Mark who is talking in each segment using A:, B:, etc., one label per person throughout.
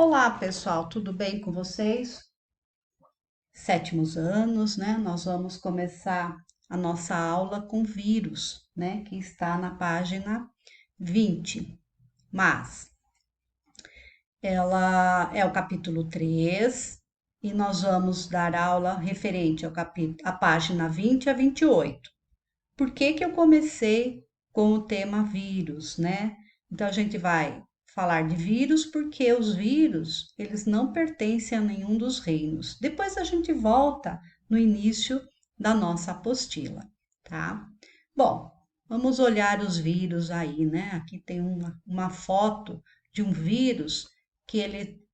A: Olá, pessoal, tudo bem com vocês? Sétimos anos, né? Nós vamos começar a nossa aula com vírus, né? Que está na página 20. Mas ela é o capítulo 3 e nós vamos dar aula referente ao à página 20 a 28. Por que que eu comecei com o tema vírus, né? Então a gente vai falar de vírus porque os vírus, eles não pertencem a nenhum dos reinos. Depois a gente volta no início da nossa apostila, tá? Bom, vamos olhar os vírus aí, né? Aqui tem uma foto de um vírus que ele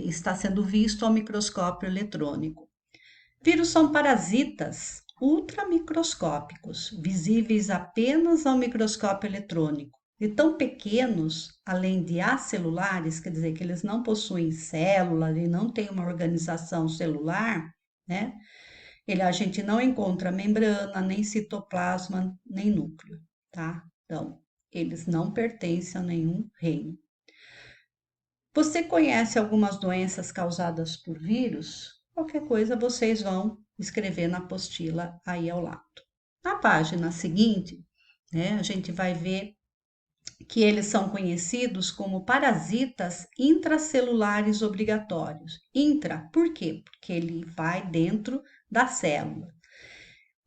A: está sendo visto ao microscópio eletrônico. Vírus são parasitas ultramicroscópicos, visíveis apenas ao microscópio eletrônico, e tão pequenos, além de acelulares, quer dizer que eles não possuem células e não têm uma organização celular, né? A gente não encontra membrana, nem citoplasma, nem núcleo, tá? Então, eles não pertencem a nenhum reino. Você conhece algumas doenças causadas por vírus? Qualquer coisa vocês vão escrever na apostila aí ao lado. Na página seguinte, né, a gente vai ver que eles são conhecidos como parasitas intracelulares obrigatórios. Intra, por quê? Porque ele vai dentro da célula.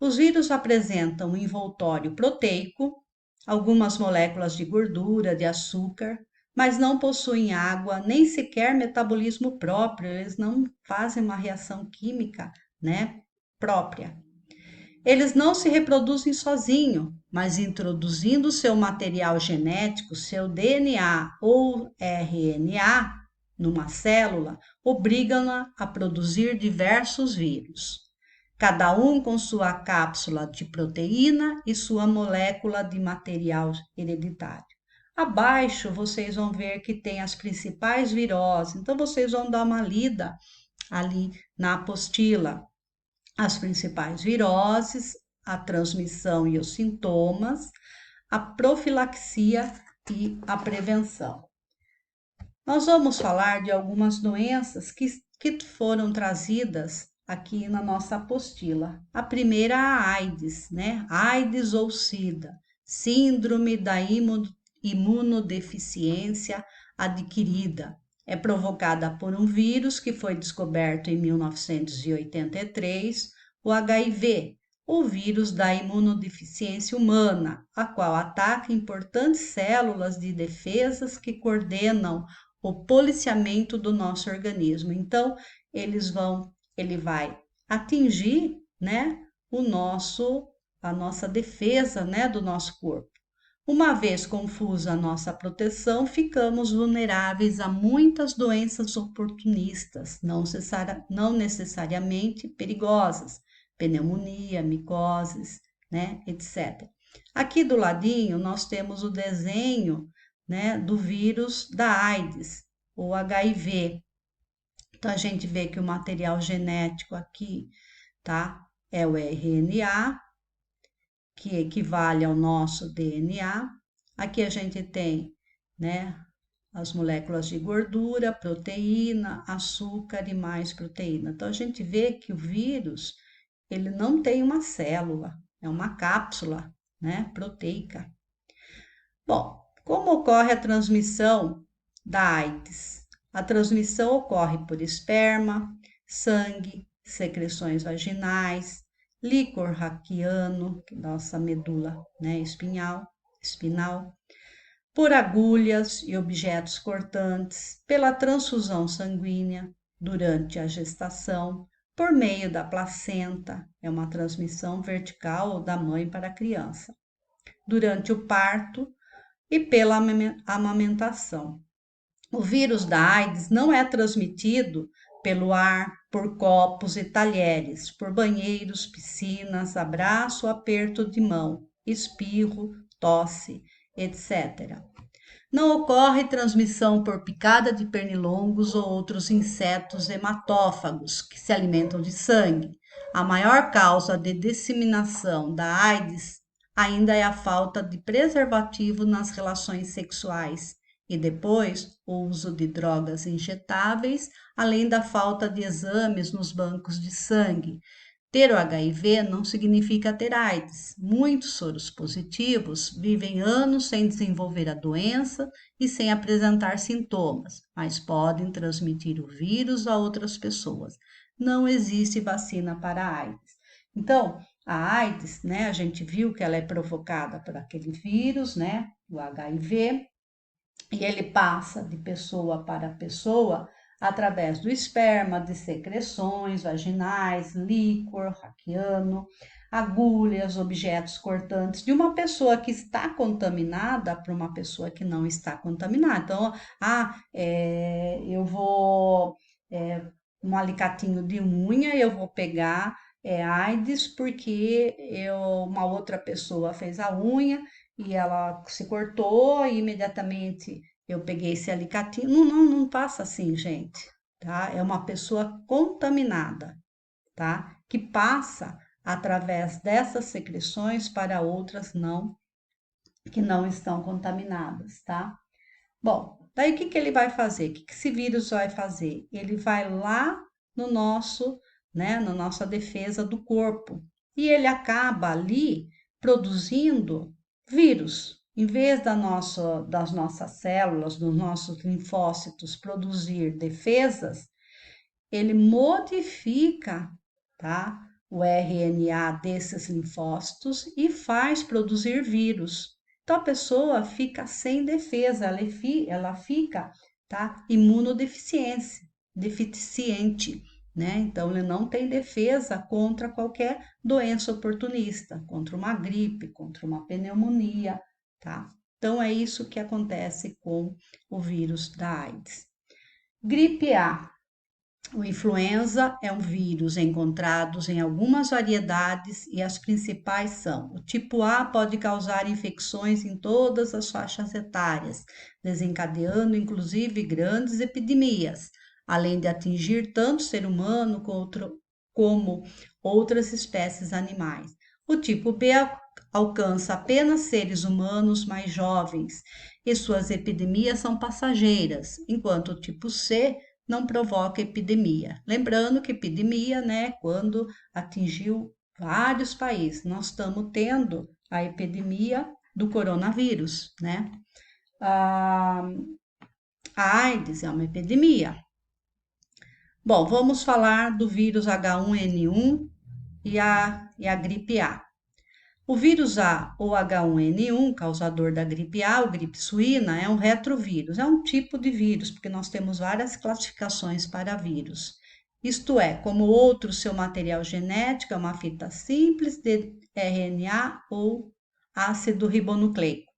A: Os vírus apresentam um envoltório proteico, algumas moléculas de gordura, de açúcar, mas não possuem água, nem sequer metabolismo próprio, eles não fazem uma reação química, né, própria. Eles não se reproduzem sozinhos, mas introduzindo seu material genético, seu DNA ou RNA, numa célula, obrigam-na a produzir diversos vírus, cada um com sua cápsula de proteína e sua molécula de material hereditário. Abaixo vocês vão ver que tem as principais viroses, então vocês vão dar uma lida ali na apostila. As principais viroses, a transmissão e os sintomas, a profilaxia e a prevenção. Nós vamos falar de algumas doenças que foram trazidas aqui na nossa apostila. A primeira é a AIDS, né? AIDS ou SIDA, síndrome da imunodeficiência adquirida. É provocada por um vírus que foi descoberto em 1983, o HIV, o vírus da imunodeficiência humana, a qual ataca importantes células de defesas que coordenam o policiamento do nosso organismo. Então, ele vai atingir, né, a nossa defesa, né, do nosso corpo. Uma vez confusa a nossa proteção, ficamos vulneráveis a muitas doenças oportunistas, não necessariamente perigosas, pneumonia, micoses, né, etc. Aqui do ladinho nós temos o desenho, né, do vírus da AIDS, ou HIV. Então a gente vê que o material genético aqui, tá, é o RNA, que equivale ao nosso DNA. Aqui a gente tem, né, as moléculas de gordura, proteína, açúcar e mais proteína. Então a gente vê que o vírus, ele não tem uma célula, é uma cápsula, né, proteica. Bom, como ocorre a transmissão da AIDS? A transmissão ocorre por esperma, sangue, secreções vaginais, líquor raquiano, nossa medula, né, espinal, por agulhas e objetos cortantes, pela transfusão sanguínea durante a gestação, por meio da placenta, é uma transmissão vertical da mãe para a criança, durante o parto e pela amamentação. O vírus da AIDS não é transmitido pelo ar, por copos e talheres, por banheiros, piscinas, abraço, aperto de mão, espirro, tosse, etc. Não ocorre transmissão por picada de pernilongos ou outros insetos hematófagos que se alimentam de sangue. A maior causa de disseminação da AIDS ainda é a falta de preservativo nas relações sexuais e depois o uso de drogas injetáveis, além da falta de exames nos bancos de sangue. Ter o HIV não significa ter AIDS. Muitos soros positivos vivem anos sem desenvolver a doença e sem apresentar sintomas, mas podem transmitir o vírus a outras pessoas. Não existe vacina para a AIDS. Então, a AIDS, né, a gente viu que ela é provocada por aquele vírus, né, o HIV, e ele passa de pessoa para pessoa através do esperma, de secreções vaginais, líquor, raquiano, agulhas, objetos cortantes de uma pessoa que está contaminada para uma pessoa que não está contaminada. Então, eu vou um alicatinho de unha, eu vou pegar AIDS porque uma outra pessoa fez a unha e ela se cortou e imediatamente eu peguei esse alicatinho. Não, não, não passa assim, gente, tá? É uma pessoa contaminada, tá? Que passa através dessas secreções para outras que não estão contaminadas, tá? Bom, daí o que que ele vai fazer? O que que esse vírus vai fazer? Ele vai lá no nosso, né, na nossa defesa do corpo e ele acaba ali produzindo vírus. Em vez das nossas células, dos nossos linfócitos produzir defesas, ele modifica, tá, o RNA desses linfócitos e faz produzir vírus. Então a pessoa fica sem defesa, ela fica, tá, deficiente, né? Então ele não tem defesa contra qualquer doença oportunista, contra uma gripe, contra uma pneumonia, tá? Então é isso que acontece com o vírus da AIDS. Gripe A. O influenza é um vírus encontrado em algumas variedades e as principais são: o tipo A pode causar infecções em todas as faixas etárias, desencadeando inclusive grandes epidemias, além de atingir tanto o ser humano como outras espécies animais. O tipo B alcança apenas seres humanos mais jovens e suas epidemias são passageiras, enquanto o tipo C não provoca epidemia. Lembrando que epidemia, né, quando atingiu vários países, nós estamos tendo a epidemia do coronavírus, né? A, a AIDS é uma epidemia. Bom, vamos falar do vírus H1N1 e a gripe A. O vírus A ou H1N1, causador da gripe A ou gripe suína, é um retrovírus, é um tipo de vírus, porque nós temos várias classificações para vírus. Isto é, como outro, seu material genético é uma fita simples de RNA ou ácido ribonucleico.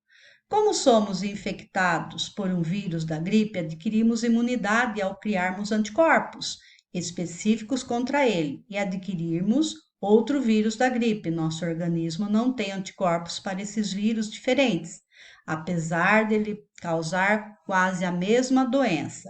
A: Como somos infectados por um vírus da gripe, adquirimos imunidade ao criarmos anticorpos específicos contra ele e adquirirmos outro vírus da gripe. Nosso organismo não tem anticorpos para esses vírus diferentes, apesar dele causar quase a mesma doença.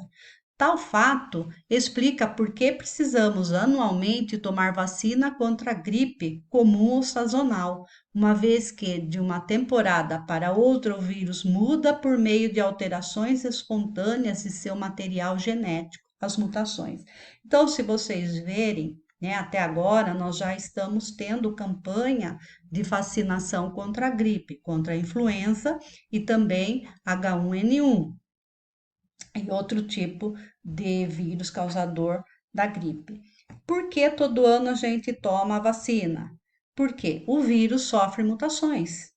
A: Tal fato explica por que precisamos anualmente tomar vacina contra a gripe comum ou sazonal, uma vez que de uma temporada para outra o vírus muda por meio de alterações espontâneas de seu material genético, as mutações. Então, se vocês verem, né, até agora nós já estamos tendo campanha de vacinação contra a gripe, contra a influenza e também H1N1 e outro tipo de vírus causador da gripe. Por que todo ano a gente toma a vacina? Porque o vírus sofre mutações.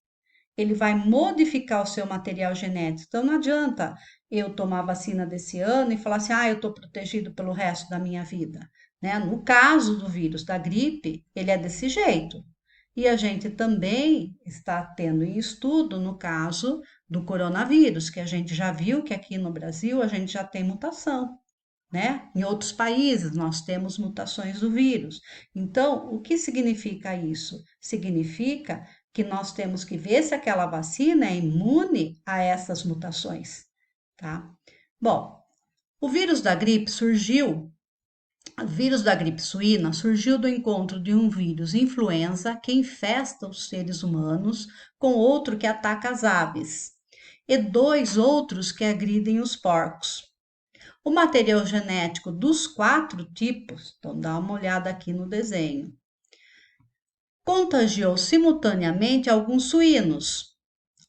A: Ele vai modificar o seu material genético. Então não adianta eu tomar a vacina desse ano e falar assim: eu estou protegido pelo resto da minha vida. Né? No caso do vírus da gripe, ele é desse jeito. E a gente também está tendo em estudo no caso do coronavírus, que a gente já viu que aqui no Brasil a gente já tem mutação, né? Em outros países nós temos mutações do vírus. Então, o que significa isso? Significa que nós temos que ver se aquela vacina é imune a essas mutações, tá? Bom, o vírus da gripe surgiu o vírus da gripe suína surgiu do encontro de um vírus influenza que infesta os seres humanos com outro que ataca as aves. e 2 outros que agridem os porcos. O material genético dos 4 tipos, então dá uma olhada aqui no desenho, contagiou simultaneamente alguns suínos.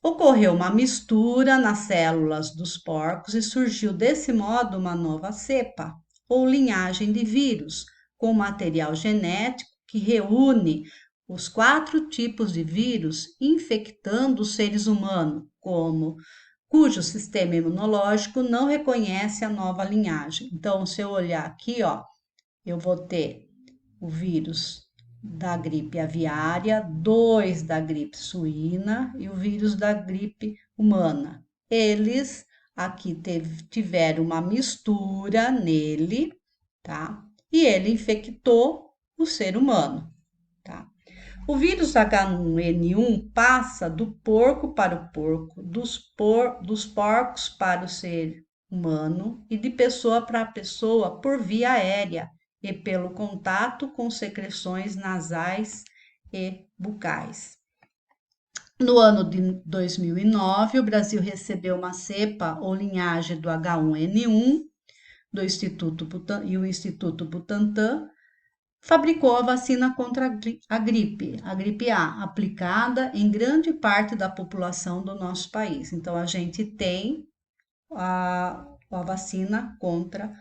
A: Ocorreu uma mistura nas células dos porcos e surgiu desse modo uma nova cepa, ou linhagem de vírus, com material genético que reúne os 4 tipos de vírus infectando os seres humanos, cujo sistema imunológico não reconhece a nova linhagem. Então, se eu olhar aqui, ó, eu vou ter o vírus da gripe aviária, 2 da gripe suína e o vírus da gripe humana. Eles aqui tiveram uma mistura nele, tá? E ele infectou o ser humano, tá? O vírus H1N1 passa do porco para o porco, dos porcos para o ser humano e de pessoa para pessoa por via aérea e pelo contato com secreções nasais e bucais. No ano de 2009, o Brasil recebeu uma cepa ou linhagem do H1N1 do Instituto e o Instituto Butantan fabricou a vacina contra a gripe A, aplicada em grande parte da população do nosso país. Então, a gente tem a vacina contra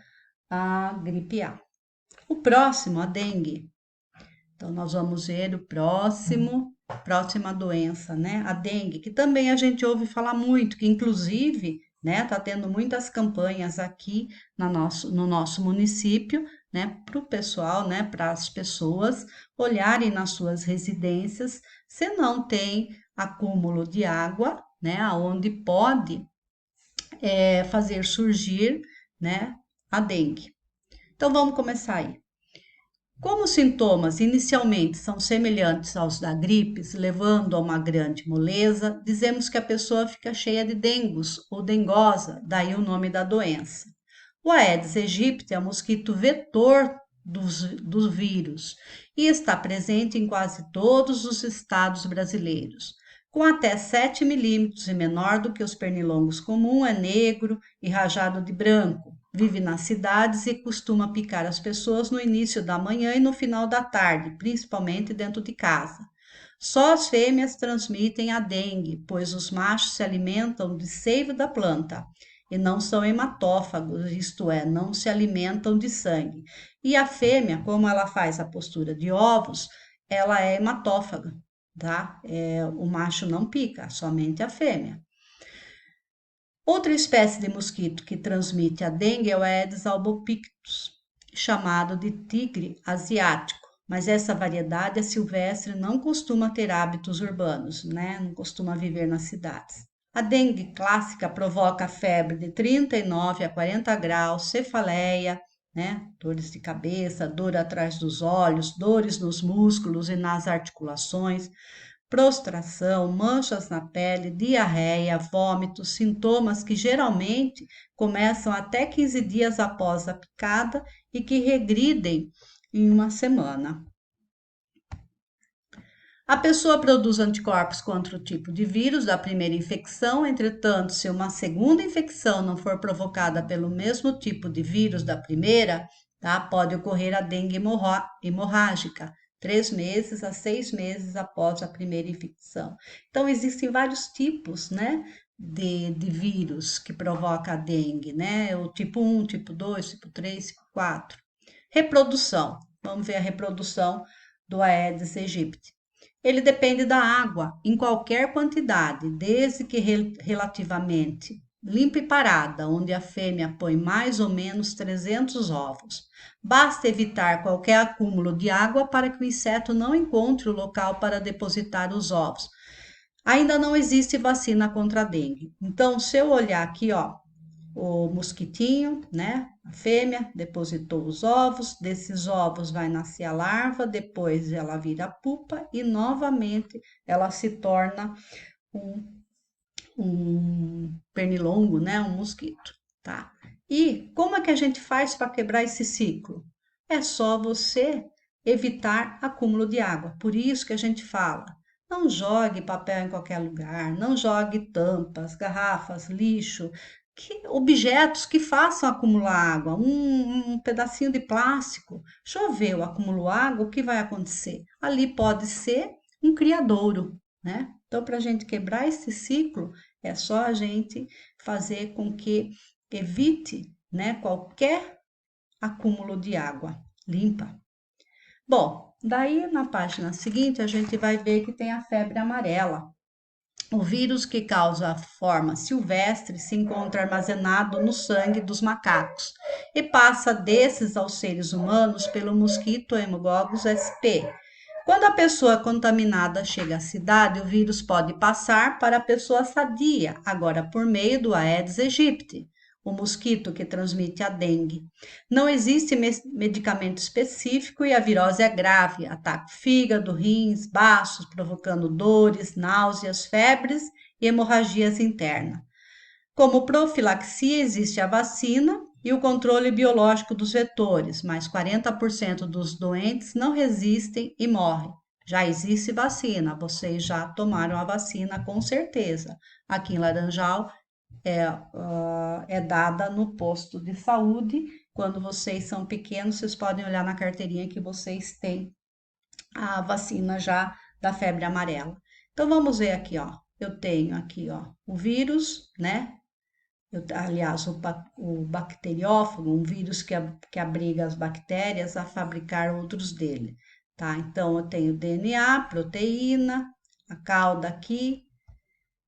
A: a gripe A. O próximo, a dengue. Então, nós vamos ver o próxima doença, né? A dengue, que também a gente ouve falar muito, que inclusive, né, tá tendo muitas campanhas aqui no nosso município, né, para o pessoal, né, para as pessoas olharem nas suas residências se não tem acúmulo de água, né, onde pode fazer surgir, né, a dengue. Então, vamos começar aí. Como os sintomas inicialmente são semelhantes aos da gripe, levando a uma grande moleza, dizemos que a pessoa fica cheia de dengus ou dengosa, daí o nome da doença. O Aedes aegypti é o mosquito vetor do vírus e está presente em quase todos os estados brasileiros. Com até 7 milímetros e menor do que os pernilongos comuns, é negro e rajado de branco. Vive nas cidades e costuma picar as pessoas no início da manhã e no final da tarde, principalmente dentro de casa. Só as fêmeas transmitem a dengue, pois os machos se alimentam de seiva da planta e não são hematófagos, isto é, não se alimentam de sangue. E a fêmea, como ela faz a postura de ovos, ela é hematófaga, tá? O macho não pica, somente a fêmea. Outra espécie de mosquito que transmite a dengue é o Aedes albopictus, chamado de tigre asiático, mas essa variedade é silvestre e não costuma ter hábitos urbanos, né? Não costuma viver nas cidades. A dengue clássica provoca febre de 39 a 40 graus, cefaleia, né? Dores de cabeça, dor atrás dos olhos, dores nos músculos e nas articulações, prostração, manchas na pele, diarreia, vômitos, sintomas que geralmente começam até 15 dias após a picada e que regridem em uma semana. A pessoa produz anticorpos contra o tipo de vírus da primeira infecção, entretanto, se uma segunda infecção não for provocada pelo mesmo tipo de vírus da primeira, tá, pode ocorrer a dengue hemorrágica, 3 meses a 6 meses após a primeira infecção. Então, existem vários tipos, né, de vírus que provoca a dengue, né, o tipo 1, tipo 2, tipo 3, tipo 4. Reprodução, vamos ver a reprodução do Aedes aegypti. Ele depende da água em qualquer quantidade, desde que relativamente limpa e parada, onde a fêmea põe mais ou menos 300 ovos. Basta evitar qualquer acúmulo de água para que o inseto não encontre o local para depositar os ovos. Ainda não existe vacina contra a dengue. Então, se eu olhar aqui, ó, o mosquitinho, né? A fêmea depositou os ovos, desses ovos vai nascer a larva, depois ela vira pupa e novamente ela se torna um pernilongo, né? Um mosquito, tá? E como é que a gente faz para quebrar esse ciclo? É só você evitar acúmulo de água. Por isso que a gente fala, Não jogue papel em qualquer lugar, não jogue tampas, garrafas, lixo, objetos que façam acumular água, um pedacinho de plástico. Choveu, acumulou água, o que vai acontecer? Ali pode ser um criadouro, né? Então, para a gente quebrar esse ciclo, é só a gente fazer com que evite, né, qualquer acúmulo de água limpa. Bom, daí na página seguinte a gente vai ver que tem a febre amarela. O vírus que causa a forma silvestre se encontra armazenado no sangue dos macacos e passa desses aos seres humanos pelo mosquito Haemococcus sp. Quando a pessoa contaminada chega à cidade, o vírus pode passar para a pessoa sadia, agora por meio do Aedes aegypti, o mosquito que transmite a dengue. Não existe medicamento específico e a virose é grave, ataca o fígado, rins, baços, provocando dores, náuseas, febres e hemorragias internas. Como profilaxia, existe a vacina e o controle biológico dos vetores, mas 40% dos doentes não resistem e morrem. Já existe vacina, vocês já tomaram a vacina com certeza. Aqui em Laranjal é dada no posto de saúde. Quando vocês são pequenos, vocês podem olhar na carteirinha que vocês têm a vacina já da febre amarela. Então vamos ver aqui, ó. Eu tenho aqui, ó, o vírus, né? Aliás, o bacteriófago, um vírus que abriga as bactérias a fabricar outros dele, tá? Então, eu tenho DNA, proteína, a cauda aqui.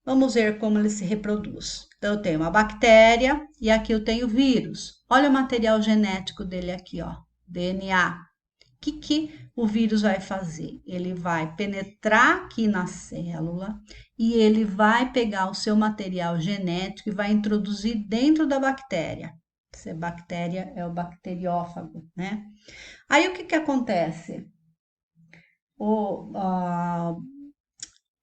A: Vamos ver como ele se reproduz. Então, eu tenho uma bactéria e aqui eu tenho vírus. Olha o material genético dele aqui, ó, DNA. O que o vírus vai fazer? Ele vai penetrar aqui na célula e ele vai pegar o seu material genético e vai introduzir dentro da bactéria. Essa bactéria é o bacteriófago, né? Aí o que acontece? O,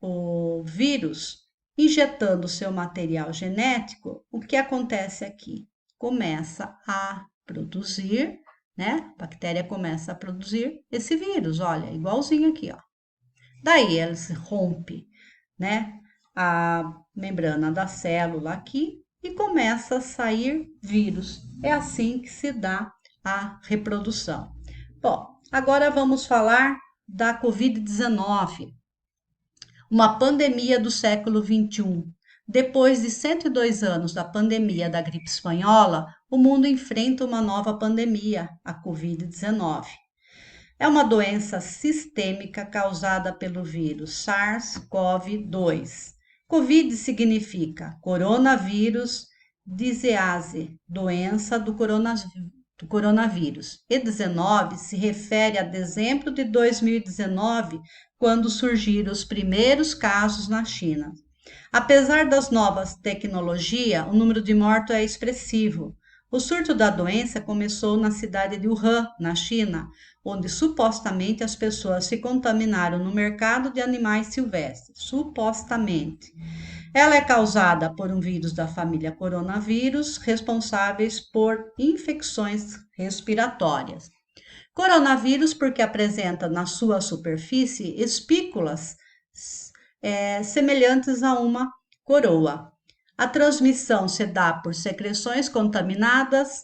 A: o vírus injetando o seu material genético, o que acontece aqui? Começa a produzir, né? A bactéria começa a produzir esse vírus, olha, igualzinho aqui, ó. Daí ela se rompe, né? A membrana da célula aqui e começa a sair vírus. É assim que se dá a reprodução. Bom, agora vamos falar da Covid-19, uma pandemia do século XXI. Depois de 102 anos da pandemia da gripe espanhola, o mundo enfrenta uma nova pandemia, a Covid-19. É uma doença sistêmica causada pelo vírus SARS-CoV-2. Covid significa coronavírus disease, doença do coronavírus. E 19 se refere a dezembro de 2019, quando surgiram os primeiros casos na China. Apesar das novas tecnologias, o número de mortos é expressivo. O surto da doença começou na cidade de Wuhan, na China, onde supostamente as pessoas se contaminaram no mercado de animais silvestres. Supostamente. Ela é causada por um vírus da família coronavírus, responsáveis por infecções respiratórias. Coronavírus, porque apresenta na sua superfície espículas semelhantes a uma coroa. A transmissão se dá por secreções contaminadas,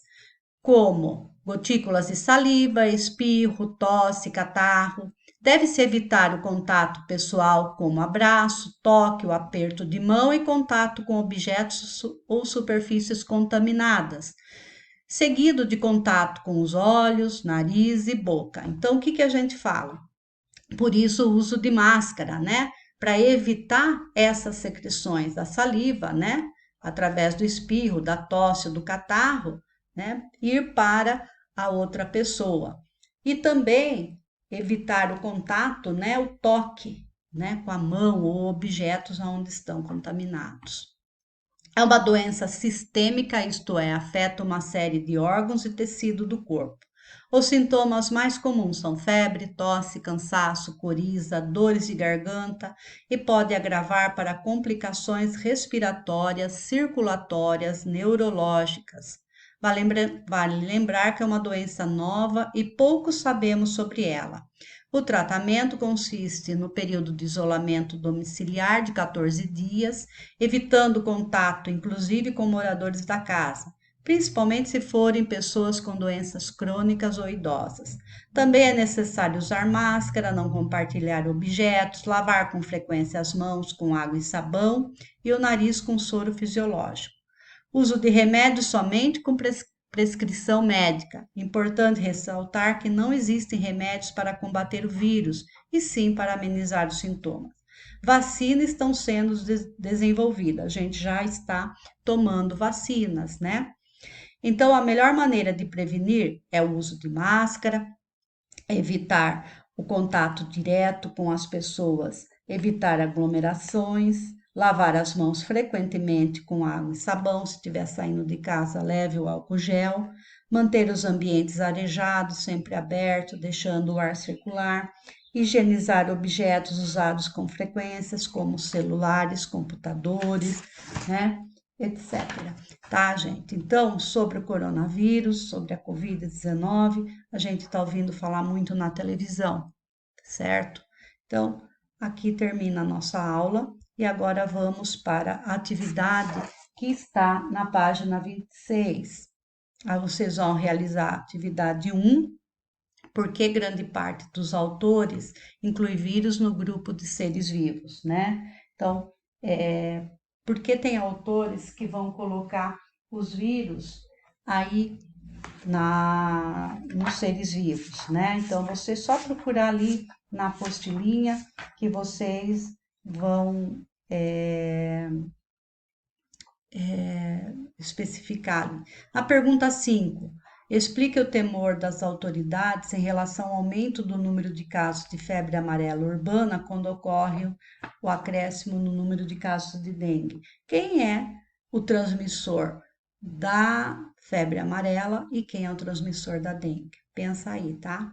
A: como gotículas de saliva, espirro, tosse, catarro. Deve-se evitar o contato pessoal, como abraço, toque, o aperto de mão e contato com objetos ou superfícies contaminadas, seguido de contato com os olhos, nariz e boca. Então, o que a gente fala? Por isso, o uso de máscara, né? Para evitar essas secreções da saliva, né? Através do espirro, da tosse, do catarro, né? Ir para a outra pessoa. E também evitar o contato, né? O toque, né? Com a mão ou objetos onde estão contaminados. É uma doença sistêmica, isto é, afeta uma série de órgãos e tecido do corpo. Os sintomas mais comuns são febre, tosse, cansaço, coriza, dores de garganta e pode agravar para complicações respiratórias, circulatórias, neurológicas. Vale lembrar que é uma doença nova e pouco sabemos sobre ela. O tratamento consiste no período de isolamento domiciliar de 14 dias, evitando contato, inclusive com moradores da casa, principalmente se forem pessoas com doenças crônicas ou idosas. Também é necessário usar máscara, não compartilhar objetos, lavar com frequência as mãos com água e sabão e o nariz com soro fisiológico. Uso de remédios somente com prescrição médica. Importante ressaltar que não existem remédios para combater o vírus, e sim para amenizar os sintomas. Vacinas estão sendo desenvolvidas, a gente já está tomando vacinas, né? Então, a melhor maneira de prevenir é o uso de máscara, evitar o contato direto com as pessoas, evitar aglomerações, lavar as mãos frequentemente com água e sabão. Se estiver saindo de casa, leve o álcool gel, manter os ambientes arejados, sempre abertos, deixando o ar circular, higienizar objetos usados com frequências, como celulares, computadores, né? Etc. Tá, gente? Então, sobre o coronavírus, sobre a Covid-19, a gente está ouvindo falar muito na televisão, certo? Então, aqui termina a nossa aula e agora vamos para a atividade que está na página 26. Aí vocês vão realizar a atividade 1, porque grande parte dos autores inclui vírus no grupo de seres vivos, né? Então, porque tem autores que vão colocar os vírus aí nos seres vivos, né? Então, você só procurar ali na apostilinha que vocês vão especificar. A pergunta 5. Explique o temor das autoridades em relação ao aumento do número de casos de febre amarela urbana quando ocorre o acréscimo no número de casos de dengue. Quem é o transmissor da febre amarela e quem é o transmissor da dengue? Pensa aí, tá?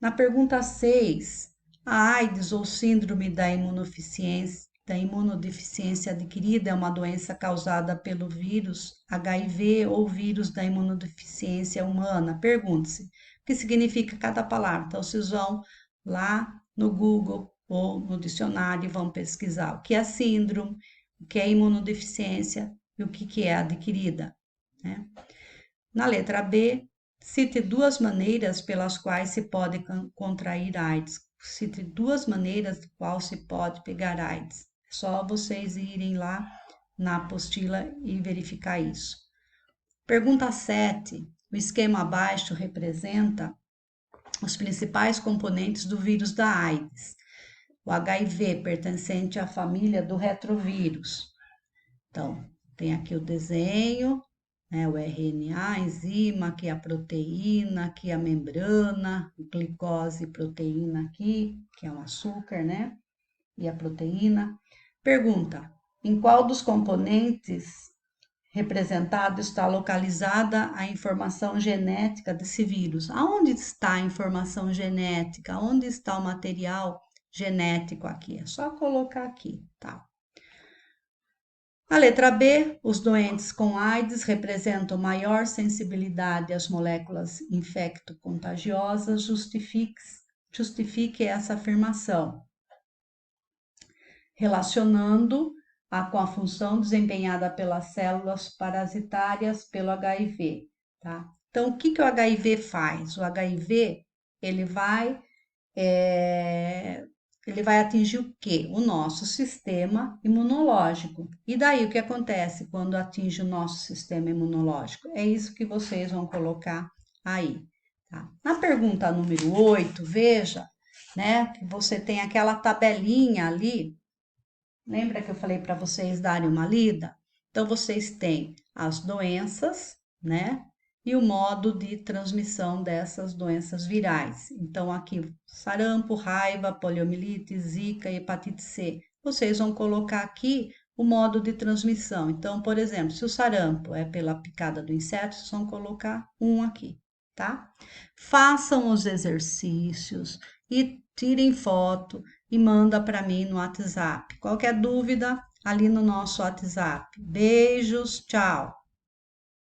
A: Na pergunta 6, a AIDS ou síndrome da imunodeficiência adquirida é uma doença causada pelo vírus HIV ou vírus da imunodeficiência humana? Pergunte-se o que significa cada palavra. Então, vocês vão lá no Google ou no dicionário e vão pesquisar o que é síndrome, o que é imunodeficiência e o que é adquirida, né? Na letra B, cite duas maneiras pelas quais se pode contrair AIDS. Cite duas maneiras de qual se pode pegar AIDS. É só vocês irem lá na apostila e verificar isso. Pergunta 7. O esquema abaixo representa os principais componentes do vírus da AIDS. O HIV, pertencente à família do retrovírus. Então, tem aqui o desenho, né, o RNA, a enzima, aqui a proteína, aqui a membrana, glicose e proteína aqui, que é o açúcar, né? E a proteína. Pergunta: em qual dos componentes representados está localizada a informação genética desse vírus? Aonde está a informação genética? Onde está o material genético aqui? É só colocar aqui, tá? A letra B, os doentes com AIDS representam maior sensibilidade às moléculas infecto-contagiosas, justifique essa afirmação, relacionando com a função desempenhada pelas células parasitárias pelo HIV, tá? Então, o que o HIV faz? O HIV, ele vai atingir o quê? O nosso sistema imunológico. E daí o que acontece quando atinge o nosso sistema imunológico? É isso que vocês vão colocar aí. Tá? Na pergunta número 8, veja, né, que você tem aquela tabelinha ali. Lembra que eu falei para vocês darem uma lida? Então, vocês têm as doenças, né? E o modo de transmissão dessas doenças virais. Então, aqui, sarampo, raiva, poliomielite, zika e hepatite C. Vocês vão colocar aqui o modo de transmissão. Então, por exemplo, se o sarampo é pela picada do inseto, vocês vão colocar um aqui, tá? Façam os exercícios e tirem foto e manda para mim no WhatsApp. Qualquer dúvida, ali no nosso WhatsApp. Beijos, tchau!